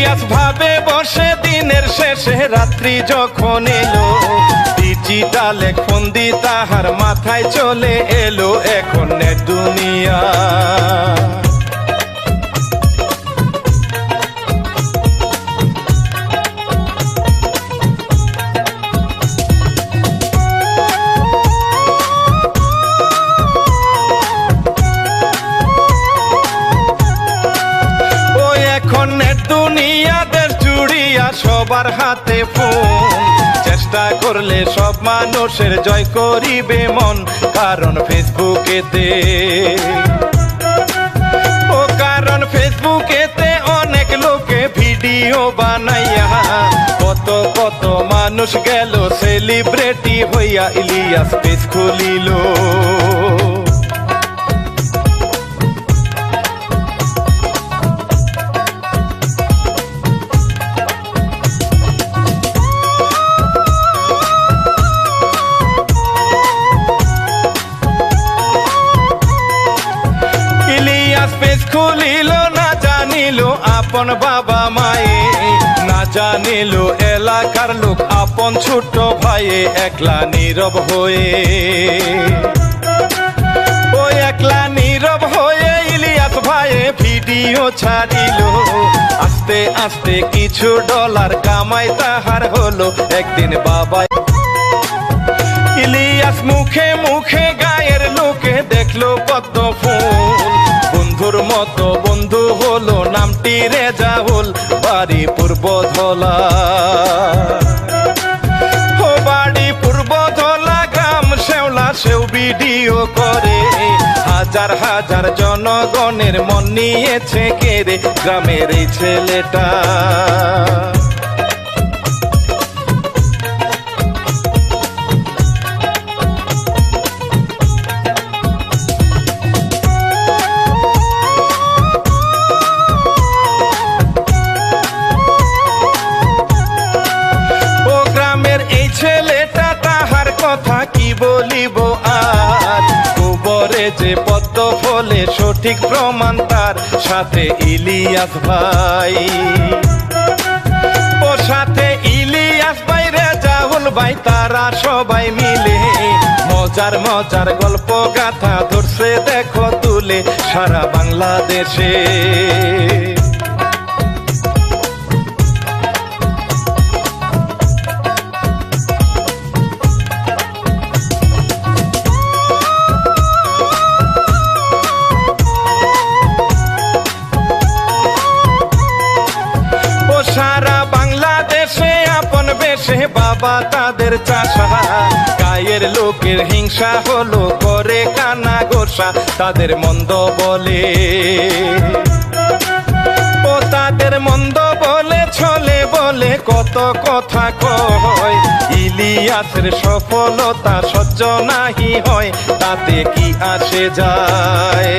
ইলিয়াস ভাবে বসে দিনের শেষে রাত্রি যখন এলো, ডিজিটাল এক ফন্দি তাহার মাথায় চলে এলো এখন নেট দুনিয়া। দুনিয়া দেশ জুড়িয়া সবার হাতে ফোন, চেষ্টা করলে সব মানুষের জয় করিবে মন, কারণ ফেসবুকেতে ফেসবুকেতে অনেক লোকে ভিডিও বানাইয়া কত কত মানুষ গেল সেলিব্রিটি হইয়া। ইলিয়াস পেজ খুলিল, খুলিল না জানিল আপন বাবা মায়ে, না জানিল এলাকার লোক আপন ছোট ভাইয়ে, একলা নীরব হয়ে একলা নীরব হয়ে ইলিয়াস ভাইয়ে ভিডিও ছাড়িল। আস্তে আস্তে কিছু ডলার কামাই তাহার হলো একদিন বাবা। ইলিয়াস মুখে মুখে গায়ের লোকে দেখলো পদ্ম ফুল, বন্ধুর মতো বন্ধু হলো নামটি রেজাউল, বাড়ি পূর্বধলা বাড়ি পূর্বধলা, গ্রাম শেওলা, সেও ভিডিও করে হাজার হাজার জনগণের মন নিয়েছে কেড়ে গ্রামের এই ছেলেটা। ছেলেটা তাহার কথা কি বলিব আর, গোবরে যে পদ্ম ফলে সঠিক প্রমাণ তার, সাথে ইলিয়াস ভাই সাথে ইলিয়াস ভাই রেজাউল ভাই, তারা সবাই মিলে মজার মজার গল্প গাথা ধরছে দেখো তুলে সারা বাংলাদেশে। সারা বাংলাদেশে আপন বেশে বাবা তাদের চাষা, গায়ের লোকের হিংসা হলো করে কানা গোসা, তাদের মন্দ বলে তাদের মন্দ বলে ছলে বলে কত কথা কয়। ইলিয়াসের সফলতা সহ্য নাহি হয়, তাতে কি আসে যায়।